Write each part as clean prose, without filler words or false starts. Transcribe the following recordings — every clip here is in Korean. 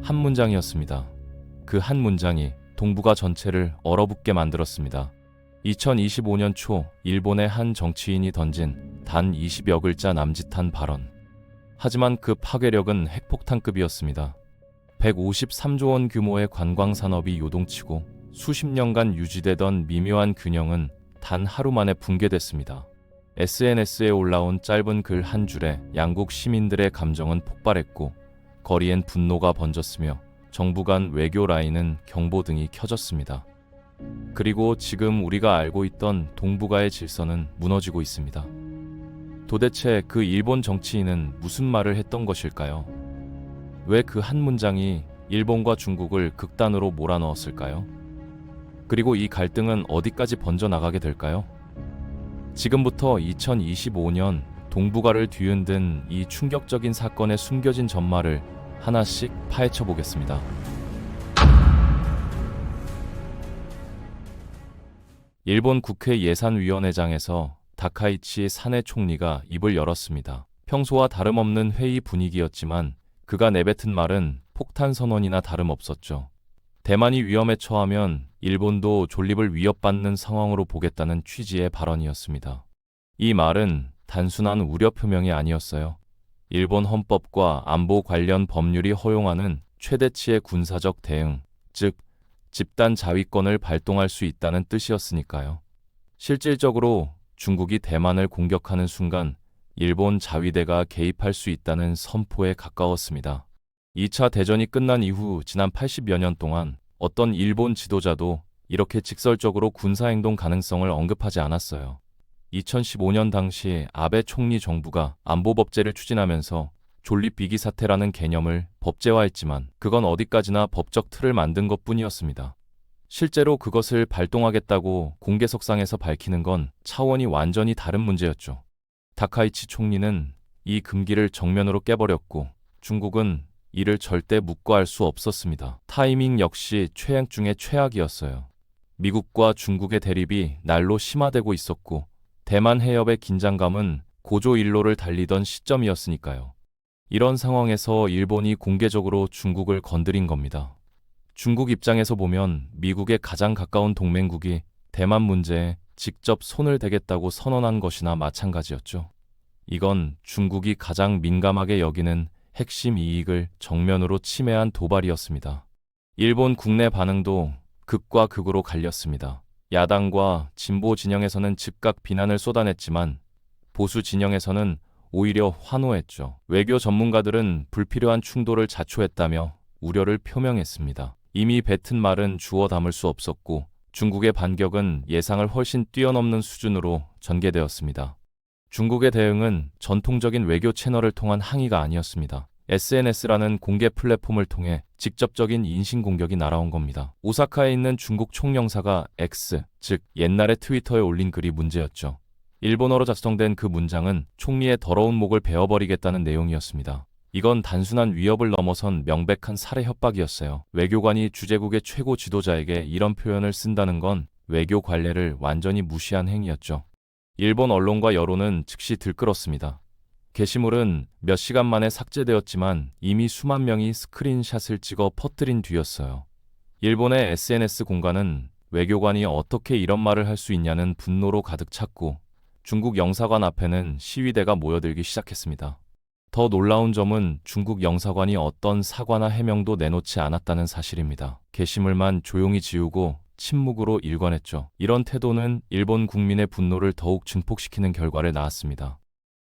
한 문장이었습니다. 그 한 문장이 동북아 전체를 얼어붙게 만들었습니다. 2025년 초 일본의 한 정치인이 던진 단 20여 글자 남짓한 발언. 하지만 그 파괴력은 핵폭탄급이었습니다. 153조 원 규모의 관광산업이 요동치고 수십 년간 유지되던 미묘한 균형은 단 하루 만에 붕괴됐습니다. SNS에 올라온 짧은 글 한 줄에 양국 시민들의 감정은 폭발했고 거리엔 분노가 번졌으며 정부 간 외교 라인은 경보등이 켜졌습니다. 그리고 지금 우리가 알고 있던 동북아의 질서는 무너지고 있습니다. 도대체 그 일본 정치인은 무슨 말을 했던 것일까요? 왜 그 한 문장이 일본과 중국을 극단으로 몰아넣었을까요? 그리고 이 갈등은 어디까지 번져나가게 될까요? 지금부터 2025년 동북아를 뒤흔든 이 충격적인 사건의 숨겨진 전말을 하나씩 파헤쳐 보겠습니다. 일본 국회 예산위원회장에서 다카이치 사내 총리가 입을 열었습니다. 평소와 다름없는 회의 분위기였지만 그가 내뱉은 말은 폭탄 선언이나 다름없었죠. 대만이 위험에 처하면 일본도 존립을 위협받는 상황으로 보겠다는 취지의 발언이었습니다. 이 말은 단순한 우려 표명이 아니었어요. 일본 헌법과 안보 관련 법률이 허용하는 최대치의 군사적 대응, 즉 집단 자위권을 발동할 수 있다는 뜻이었으니까요. 실질적으로 중국이 대만을 공격하는 순간 일본 자위대가 개입할 수 있다는 선포에 가까웠습니다. 2차 대전이 끝난 이후 지난 80여 년 동안 어떤 일본 지도자도 이렇게 직설적으로 군사행동 가능성을 언급하지 않았어요. 2015년 당시 아베 총리 정부가 안보법제를 추진하면서 존립비기사태라는 개념을 법제화했지만 그건 어디까지나 법적 틀을 만든 것뿐이었습니다. 실제로 그것을 발동하겠다고 공개석상에서 밝히는 건 차원이 완전히 다른 문제였죠. 다카이치 총리는 이 금기를 정면으로 깨버렸고 중국은 이를 절대 묵과할 수 없었습니다. 타이밍 역시 최악 중의 최악이었어요. 미국과 중국의 대립이 날로 심화되고 있었고 대만 해협의 긴장감은 고조일로를 달리던 시점이었으니까요. 이런 상황에서 일본이 공개적으로 중국을 건드린 겁니다. 중국 입장에서 보면 미국의 가장 가까운 동맹국이 대만 문제에 직접 손을 대겠다고 선언한 것이나 마찬가지였죠. 이건 중국이 가장 민감하게 여기는 핵심 이익을 정면으로 침해한 도발이었습니다. 일본 국내 반응도 극과 극으로 갈렸습니다. 야당과 진보 진영에서는 즉각 비난을 쏟아냈지만 보수 진영에서는 오히려 환호했죠. 외교 전문가들은 불필요한 충돌을 자초했다며 우려를 표명했습니다. 이미 뱉은 말은 주워 담을 수 없었고 중국의 반격은 예상을 훨씬 뛰어넘는 수준으로 전개되었습니다. 중국의 대응은 전통적인 외교 채널을 통한 항의가 아니었습니다. SNS라는 공개 플랫폼을 통해 직접적인 인신공격이 날아온 겁니다. 오사카에 있는 중국 총영사가 X, 즉 옛날의 트위터에 올린 글이 문제였죠. 일본어로 작성된 그 문장은 총리의 더러운 목을 베어버리겠다는 내용이었습니다. 이건 단순한 위협을 넘어선 명백한 살해 협박이었어요. 외교관이 주재국의 최고 지도자에게 이런 표현을 쓴다는 건 외교 관례를 완전히 무시한 행위였죠. 일본 언론과 여론은 즉시 들끓었습니다. 게시물은 몇 시간 만에 삭제되었지만 이미 수만 명이 스크린샷을 찍어 퍼뜨린 뒤였어요. 일본의 SNS 공간은 외교관이 어떻게 이런 말을 할 수 있냐는 분노로 가득 찼고 중국 영사관 앞에는 시위대가 모여들기 시작했습니다. 더 놀라운 점은 중국 영사관이 어떤 사과나 해명도 내놓지 않았다는 사실입니다. 게시물만 조용히 지우고 침묵으로 일관했죠. 이런 태도는 일본 국민의 분노를 더욱 증폭시키는 결과를 낳았습니다.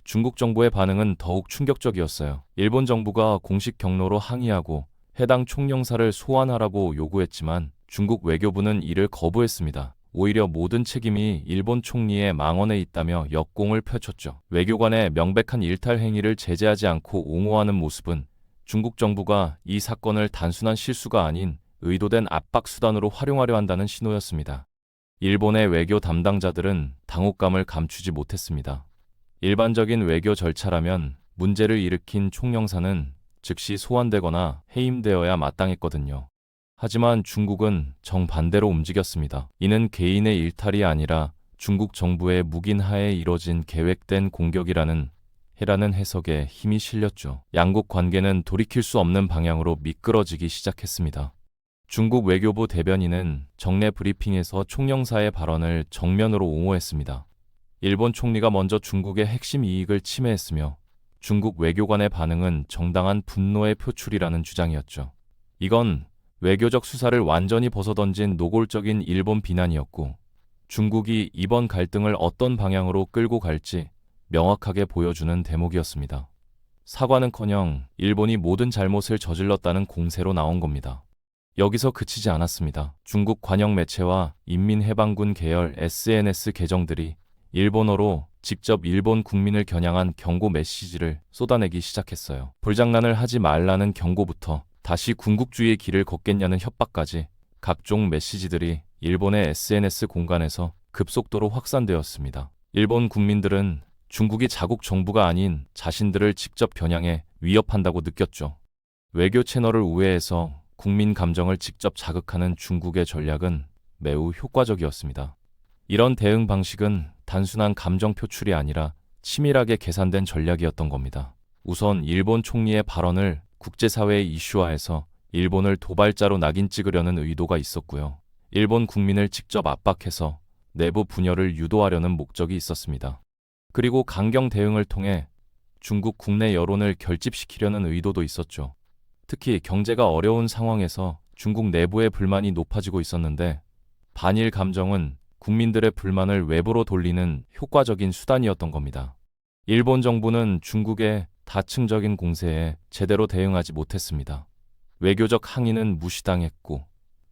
중국 정부의 반응은 더욱 충격적이었어요. 일본 정부가 공식 경로로 항의하고 해당 총영사를 소환하라고 요구했지만 중국 외교부는 이를 거부했습니다. 오히려 모든 책임이 일본 총리의 망언에 있다며 역공을 펼쳤죠. 외교관의 명백한 일탈 행위를 제재하지 않고 옹호하는 모습은 중국 정부가 이 사건을 단순한 실수가 아닌 의도된 압박 수단으로 활용하려 한다는 신호였습니다. 일본의 외교 담당자들은 당혹감을 감추지 못했습니다. 일반적인 외교 절차라면 문제를 일으킨 총영사는 즉시 소환되거나 해임되어야 마땅했거든요. 하지만 중국은 정반대로 움직였습니다. 이는 개인의 일탈이 아니라 중국 정부의 묵인하에 이뤄진 계획된 공격이라는 해라는 해석에 힘이 실렸죠. 양국 관계는 돌이킬 수 없는 방향으로 미끄러지기 시작했습니다. 중국 외교부 대변인은 정례 브리핑에서 총영사의 발언을 정면으로 옹호했습니다. 일본 총리가 먼저 중국의 핵심 이익을 침해했으며 중국 외교관의 반응은 정당한 분노의 표출이라는 주장이었죠. 이건 외교적 수사를 완전히 벗어던진 노골적인 일본 비난이었고 중국이 이번 갈등을 어떤 방향으로 끌고 갈지 명확하게 보여주는 대목이었습니다. 사과는커녕 일본이 모든 잘못을 저질렀다는 공세로 나온 겁니다. 여기서 그치지 않았습니다. 중국 관영 매체와 인민해방군 계열 SNS 계정들이 일본어로 직접 일본 국민을 겨냥한 경고 메시지를 쏟아내기 시작했어요. 불장난을 하지 말라는 경고부터 다시 군국주의의 길을 걷겠냐는 협박까지 각종 메시지들이 일본의 SNS 공간에서 급속도로 확산되었습니다. 일본 국민들은 중국이 자국 정부가 아닌 자신들을 직접 겨냥해 위협한다고 느꼈죠. 외교 채널을 우회해서 국민 감정을 직접 자극하는 중국의 전략은 매우 효과적이었습니다. 이런 대응 방식은 단순한 감정 표출이 아니라 치밀하게 계산된 전략이었던 겁니다. 우선 일본 총리의 발언을 국제사회에 이슈화해서 일본을 도발자로 낙인 찍으려는 의도가 있었고요. 일본 국민을 직접 압박해서 내부 분열을 유도하려는 목적이 있었습니다. 그리고 강경 대응을 통해 중국 국내 여론을 결집시키려는 의도도 있었죠. 특히 경제가 어려운 상황에서 중국 내부의 불만이 높아지고 있었는데 반일 감정은 국민들의 불만을 외부로 돌리는 효과적인 수단이었던 겁니다. 일본 정부는 중국의 다층적인 공세에 제대로 대응하지 못했습니다. 외교적 항의는 무시당했고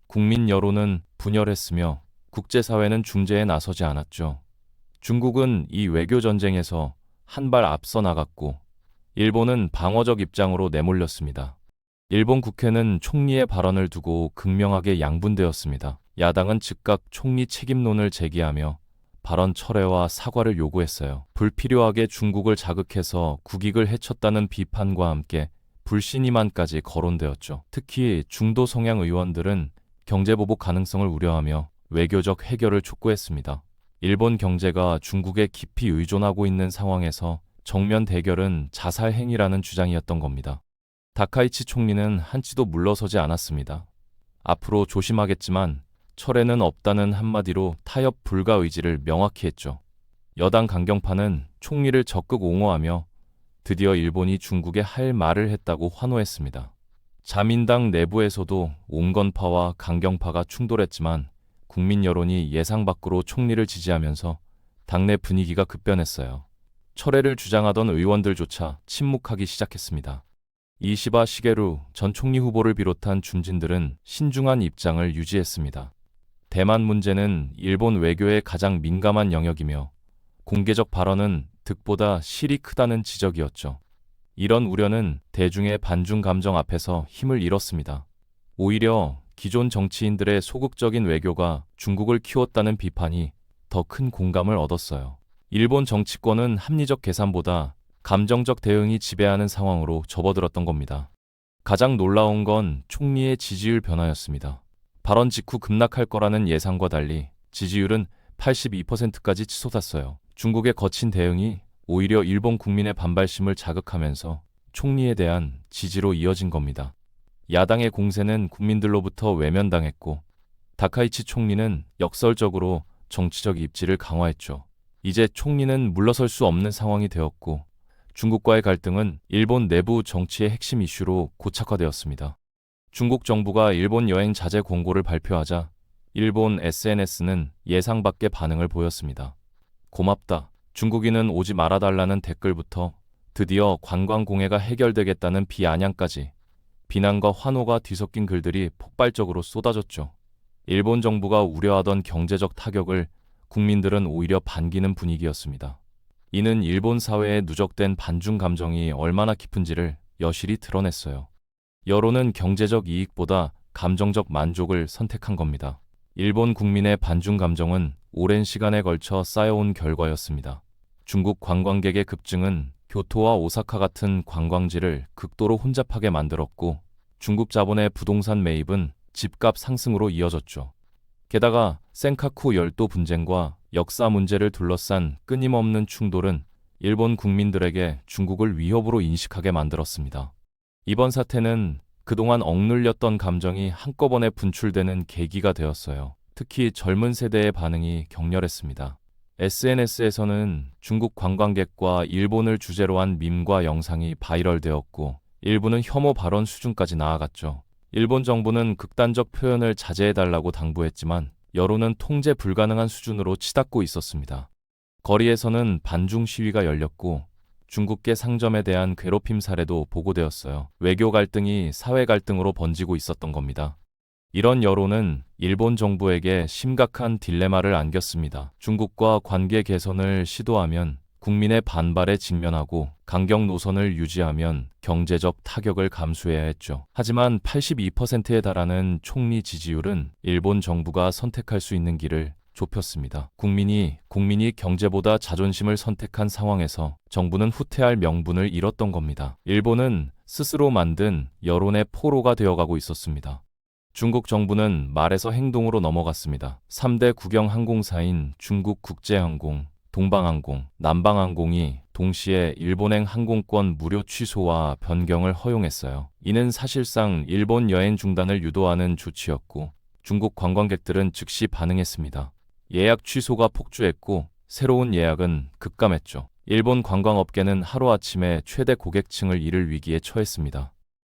국민 여론은 분열했으며 국제사회는 중재에 나서지 않았죠. 중국은 이 외교 전쟁에서 한 발 앞서 나갔고 일본은 방어적 입장으로 내몰렸습니다. 일본 국회는 총리의 발언을 두고 극명하게 양분되었습니다. 야당은 즉각 총리 책임론을 제기하며 발언 철회와 사과를 요구했어요. 불필요하게 중국을 자극해서 국익을 해쳤다는 비판과 함께 불신임안까지 거론되었죠. 특히 중도 성향 의원들은 경제보복 가능성을 우려하며 외교적 해결을 촉구했습니다. 일본 경제가 중국에 깊이 의존하고 있는 상황에서 정면 대결은 자살 행위라는 주장이었던 겁니다. 다카이치 총리는 한치도 물러서지 않았습니다. 앞으로 조심하겠지만 철회는 없다는 한마디로 타협 불가 의지를 명확히 했죠. 여당 강경파는 총리를 적극 옹호하며 드디어 일본이 중국에 할 말을 했다고 환호했습니다. 자민당 내부에서도 온건파와 강경파가 충돌했지만 국민 여론이 예상 밖으로 총리를 지지하면서 당내 분위기가 급변했어요. 철회를 주장하던 의원들조차 침묵하기 시작했습니다. 이시바 시게루 전 총리 후보를 비롯한 중진들은 신중한 입장을 유지했습니다. 대만 문제는 일본 외교의 가장 민감한 영역이며 공개적 발언은 득보다 실이 크다는 지적이었죠. 이런 우려는 대중의 반중 감정 앞에서 힘을 잃었습니다. 오히려 기존 정치인들의 소극적인 외교가 중국을 키웠다는 비판이 더 큰 공감을 얻었어요. 일본 정치권은 합리적 계산보다 감정적 대응이 지배하는 상황으로 접어들었던 겁니다. 가장 놀라운 건 총리의 지지율 변화였습니다. 발언 직후 급락할 거라는 예상과 달리 지지율은 82%까지 치솟았어요. 중국의 거친 대응이 오히려 일본 국민의 반발심을 자극하면서 총리에 대한 지지로 이어진 겁니다. 야당의 공세는 국민들로부터 외면당했고 다카이치 총리는 역설적으로 정치적 입지를 강화했죠. 이제 총리는 물러설 수 없는 상황이 되었고 중국과의 갈등은 일본 내부 정치의 핵심 이슈로 고착화되었습니다. 중국 정부가 일본 여행 자제 공고를 발표하자 일본 SNS는 예상 밖의 반응을 보였습니다. 고맙다. 중국인은 오지 말아달라는 댓글부터 드디어 관광공해가 해결되겠다는 비아냥까지 비난과 환호가 뒤섞인 글들이 폭발적으로 쏟아졌죠. 일본 정부가 우려하던 경제적 타격을 국민들은 오히려 반기는 분위기였습니다. 이는 일본 사회에 누적된 반중 감정이 얼마나 깊은지를 여실히 드러냈어요. 여론은 경제적 이익보다 감정적 만족을 선택한 겁니다. 일본 국민의 반중 감정은 오랜 시간에 걸쳐 쌓여온 결과였습니다. 중국 관광객의 급증은 교토와 오사카 같은 관광지를 극도로 혼잡하게 만들었고 중국 자본의 부동산 매입은 집값 상승으로 이어졌죠. 게다가 센카쿠 열도 분쟁과 역사 문제를 둘러싼 끊임없는 충돌은 일본 국민들에게 중국을 위협으로 인식하게 만들었습니다. 이번 사태는 그동안 억눌렸던 감정이 한꺼번에 분출되는 계기가 되었어요. 특히 젊은 세대의 반응이 격렬했습니다. SNS에서는 중국 관광객과 일본을 주제로 한 밈과 영상이 바이럴되었고, 일부는 혐오 발언 수준까지 나아갔죠. 일본 정부는 극단적 표현을 자제해달라고 당부했지만 여론은 통제 불가능한 수준으로 치닫고 있었습니다. 거리에서는 반중 시위가 열렸고 중국계 상점에 대한 괴롭힘 사례도 보고되었어요. 외교 갈등이 사회 갈등으로 번지고 있었던 겁니다. 이런 여론은 일본 정부에게 심각한 딜레마를 안겼습니다. 중국과 관계 개선을 시도하면 국민의 반발에 직면하고 강경 노선을 유지하면 경제적 타격을 감수해야 했죠. 하지만 82%에 달하는 총리 지지율은 일본 정부가 선택할 수 있는 길을 좁혔습니다. 국민이 경제보다 자존심을 선택한 상황에서 정부는 후퇴할 명분을 잃었던 겁니다. 일본은 스스로 만든 여론의 포로가 되어가고 있었습니다. 중국 정부는 말에서 행동으로 넘어갔습니다. 3대 국영 항공사인 중국 국제항공, 동방항공, 남방항공이 동시에 일본행 항공권 무료 취소와 변경을 허용했어요. 이는 사실상 일본 여행 중단을 유도하는 조치였고 중국 관광객들은 즉시 반응했습니다. 예약 취소가 폭주했고 새로운 예약은 급감했죠. 일본 관광업계는 하루아침에 최대 고객층을 잃을 위기에 처했습니다.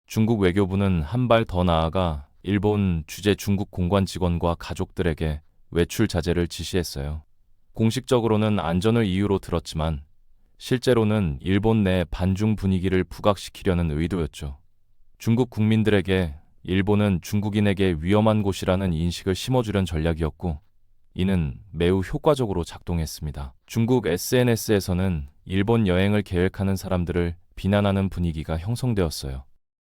중국 외교부는 한 발 더 나아가 일본 주재 중국 공관 직원과 가족들에게 외출 자제를 지시했어요. 공식적으로는 안전을 이유로 들었지만 실제로는 일본 내 반중 분위기를 부각시키려는 의도였죠. 중국 국민들에게 일본은 중국인에게 위험한 곳이라는 인식을 심어주려는 전략이었고 이는 매우 효과적으로 작동했습니다. 중국 SNS에서는 일본 여행을 계획하는 사람들을 비난하는 분위기가 형성되었어요.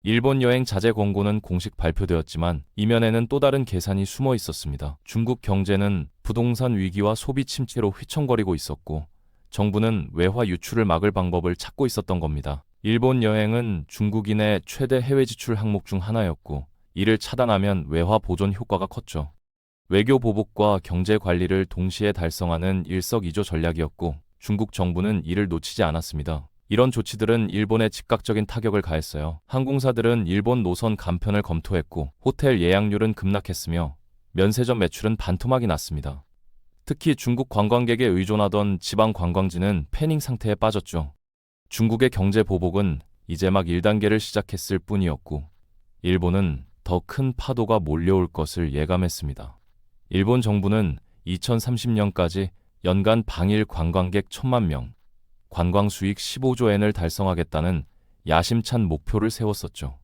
일본 여행 자제 권고는 공식 발표되었지만 이면에는 또 다른 계산이 숨어 있었습니다. 중국 경제는 부동산 위기와 소비 침체로 휘청거리고 있었고 정부는 외화 유출을 막을 방법을 찾고 있었던 겁니다. 일본 여행은 중국인의 최대 해외 지출 항목 중 하나였고 이를 차단하면 외화 보존 효과가 컸죠. 외교 보복과 경제 관리를 동시에 달성하는 일석이조 전략이었고 중국 정부는 이를 놓치지 않았습니다. 이런 조치들은 일본에 즉각적인 타격을 가했어요. 항공사들은 일본 노선 감편을 검토했고 호텔 예약률은 급락했으며 면세점 매출은 반토막이 났습니다. 특히 중국 관광객에 의존하던 지방 관광지는 패닝 상태에 빠졌죠. 중국의 경제 보복은 이제 막 1단계를 시작했을 뿐이었고 일본은 더 큰 파도가 몰려올 것을 예감했습니다. 일본 정부는 2030년까지 연간 방일 관광객 1,000만 명, 관광 수익 15조 엔을 달성하겠다는 야심찬 목표를 세웠었죠.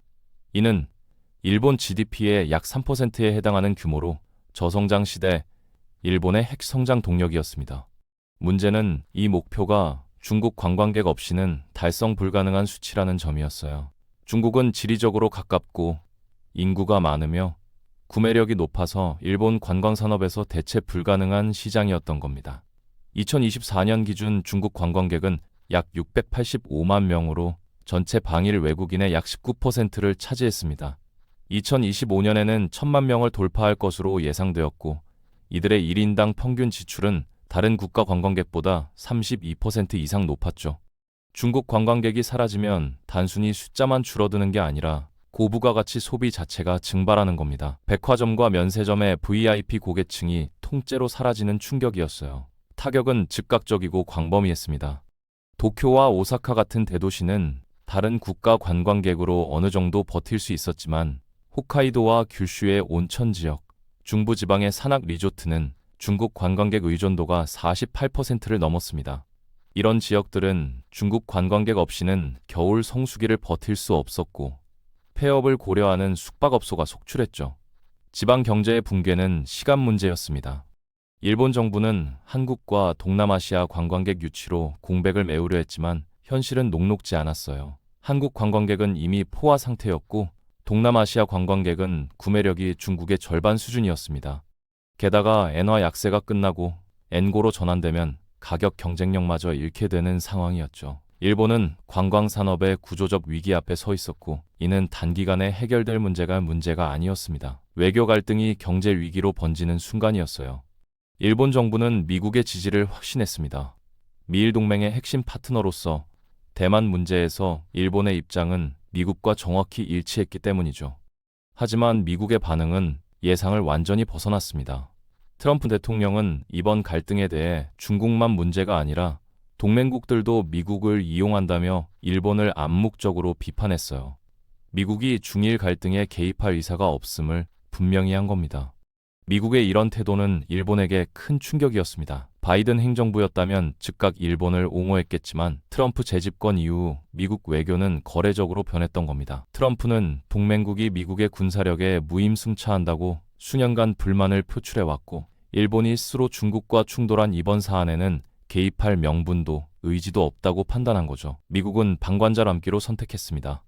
이는 일본 GDP의 약 3%에 해당하는 규모로 저성장 시대 일본의 핵성장 동력이었습니다. 문제는 이 목표가 중국 관광객 없이는 달성 불가능한 수치라는 점이었어요. 중국은 지리적으로 가깝고 인구가 많으며 구매력이 높아서 일본 관광산업에서 대체 불가능한 시장이었던 겁니다. 2024년 기준 중국 관광객은 약 685만 명으로 전체 방일 외국인의 약 19%를 차지했습니다. 2025년에는 1,000만 명을 돌파할 것으로 예상되었고 이들의 1인당 평균 지출은 다른 국가 관광객보다 32% 이상 높았죠. 중국 관광객이 사라지면 단순히 숫자만 줄어드는 게 아니라 고부가가치 소비 자체가 증발하는 겁니다. 백화점과 면세점의 VIP 고객층이 통째로 사라지는 충격이었어요. 타격은 즉각적이고 광범위했습니다. 도쿄와 오사카 같은 대도시는 다른 국가 관광객으로 어느 정도 버틸 수 있었지만 홋카이도와 규슈의 온천 지역, 중부지방의 산악 리조트는 중국 관광객 의존도가 48%를 넘었습니다. 이런 지역들은 중국 관광객 없이는 겨울 성수기를 버틸 수 없었고 폐업을 고려하는 숙박업소가 속출했죠. 지방 경제의 붕괴는 시간 문제였습니다. 일본 정부는 한국과 동남아시아 관광객 유치로 공백을 메우려 했지만 현실은 녹록지 않았어요. 한국 관광객은 이미 포화 상태였고 동남아시아 관광객은 구매력이 중국의 절반 수준이었습니다. 게다가 엔화 약세가 끝나고 엔고로 전환되면 가격 경쟁력마저 잃게 되는 상황이었죠. 일본은 관광산업의 구조적 위기 앞에 서 있었고 이는 단기간에 해결될 문제가 아니었습니다. 외교 갈등이 경제 위기로 번지는 순간이었어요. 일본 정부는 미국의 지지를 확신했습니다. 미일 동맹의 핵심 파트너로서 대만 문제에서 일본의 입장은 미국과 정확히 일치했기 때문이죠. 하지만 미국의 반응은 예상을 완전히 벗어났습니다. 트럼프 대통령은 이번 갈등에 대해 중국만 문제가 아니라 동맹국들도 미국을 이용한다며 일본을 암묵적으로 비판했어요. 미국이 중일 갈등에 개입할 의사가 없음을 분명히 한 겁니다. 미국의 이런 태도는 일본에게 큰 충격이었습니다. 바이든 행정부였다면 즉각 일본을 옹호했겠지만 트럼프 재집권 이후 미국 외교는 거래적으로 변했던 겁니다. 트럼프는 동맹국이 미국의 군사력에 무임승차한다고 수년간 불만을 표출해왔고, 일본이 스스로 중국과 충돌한 이번 사안에는 개입할 명분도 의지도 없다고 판단한 거죠. 미국은 방관자람기로 선택했습니다.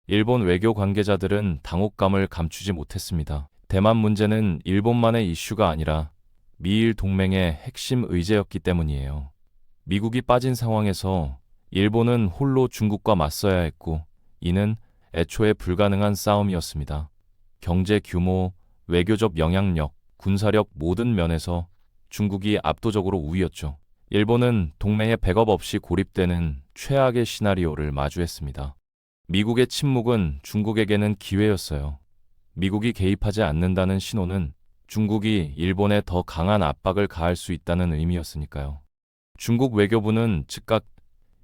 일본 외교 관계자들은 당혹감을 감추지 못했습니다. 대만 문제는 일본만의 이슈가 아니라 미일 동맹의 핵심 의제였기 때문이에요. 미국이 빠진 상황에서 일본은 홀로 중국과 맞서야 했고, 이는 애초에 불가능한 싸움이었습니다. 경제 규모, 외교적 영향력, 군사력 모든 면에서 중국이 압도적으로 우위였죠. 일본은 동맹의 백업 없이 고립되는 최악의 시나리오를 마주했습니다. 미국의 침묵은 중국에게는 기회였어요. 미국이 개입하지 않는다는 신호는 중국이 일본에 더 강한 압박을 가할 수 있다는 의미였으니까요. 중국 외교부는 즉각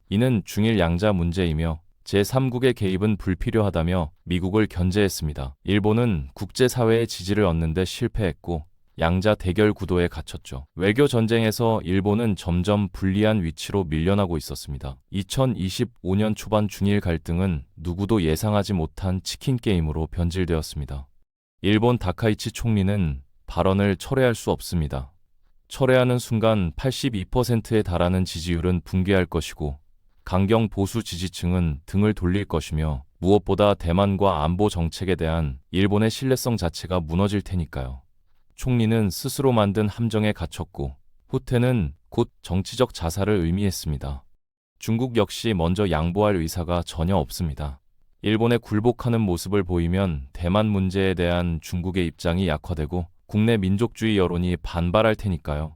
이는 중일 양자 문제이며 제3국의 개입은 불필요하다며 미국을 견제했습니다. 일본은 국제사회의 지지를 얻는 데 실패했고 양자 대결 구도에 갇혔죠. 외교 전쟁에서 일본은 점점 불리한 위치로 밀려나고 있었습니다. 2025년 초반 중일 갈등은 누구도 예상하지 못한 치킨 게임으로 변질되었습니다. 일본 다카이치 총리는 발언을 철회할 수 없습니다. 철회하는 순간 82%에 달하는 지지율은 붕괴할 것이고, 강경 보수 지지층은 등을 돌릴 것이며, 무엇보다 대만과 안보 정책에 대한 일본의 신뢰성 자체가 무너질 테니까요. 총리는 스스로 만든 함정에 갇혔고, 후퇴는 곧 정치적 자살을 의미했습니다. 중국 역시 먼저 양보할 의사가 전혀 없습니다. 일본에 굴복하는 모습을 보이면 대만 문제에 대한 중국의 입장이 약화되고 국내 민족주의 여론이 반발할 테니까요.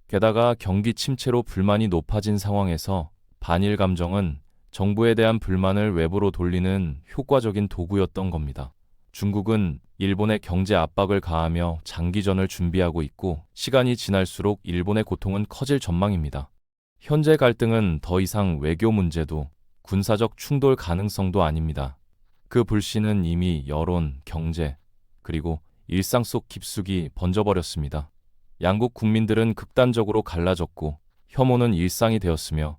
게다가 경기 침체로 불만이 높아진 상황에서 반일 감정은 정부에 대한 불만을 외부로 돌리는 효과적인 도구였던 겁니다. 중국은 일본의 경제 압박을 가하며 장기전을 준비하고 있고, 시간이 지날수록 일본의 고통은 커질 전망입니다. 현재 갈등은 더 이상 외교 문제도 군사적 충돌 가능성도 아닙니다. 그 불씨는 이미 여론, 경제, 그리고 일상 속 깊숙이 번져버렸습니다. 양국 국민들은 극단적으로 갈라졌고 혐오는 일상이 되었으며,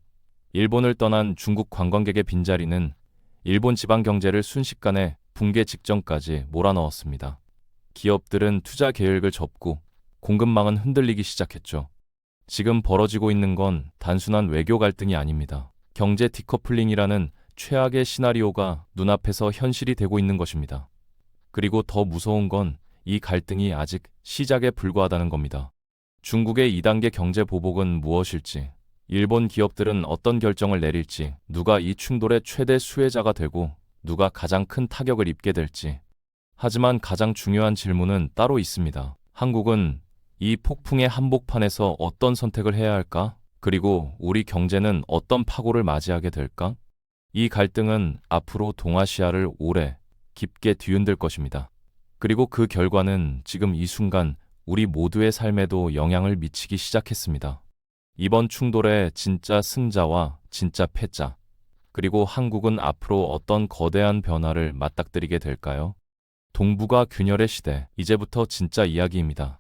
일본을 떠난 중국 관광객의 빈자리는 일본 지방 경제를 순식간에 붕괴 직전까지 몰아넣었습니다. 기업들은 투자 계획을 접고 공급망은 흔들리기 시작했죠. 지금 벌어지고 있는 건 단순한 외교 갈등이 아닙니다. 경제 디커플링이라는 최악의 시나리오가 눈앞에서 현실이 되고 있는 것입니다. 그리고 더 무서운 건 이 갈등이 아직 시작에 불과하다는 겁니다. 중국의 2단계 경제 보복은 무엇일지, 일본 기업들은 어떤 결정을 내릴지, 누가 이 충돌의 최대 수혜자가 되고 누가 가장 큰 타격을 입게 될지. 하지만 가장 중요한 질문은 따로 있습니다. 한국은 이 폭풍의 한복판에서 어떤 선택을 해야 할까? 그리고 우리 경제는 어떤 파고를 맞이하게 될까? 이 갈등은 앞으로 동아시아를 오래 깊게 뒤흔들 것입니다. 그리고 그 결과는 지금 이 순간 우리 모두의 삶에도 영향을 미치기 시작했습니다. 이번 충돌의 진짜 승자와 진짜 패자, 그리고 한국은 앞으로 어떤 거대한 변화를 맞닥뜨리게 될까요? 동북아 균열의 시대, 이제부터 진짜 이야기입니다.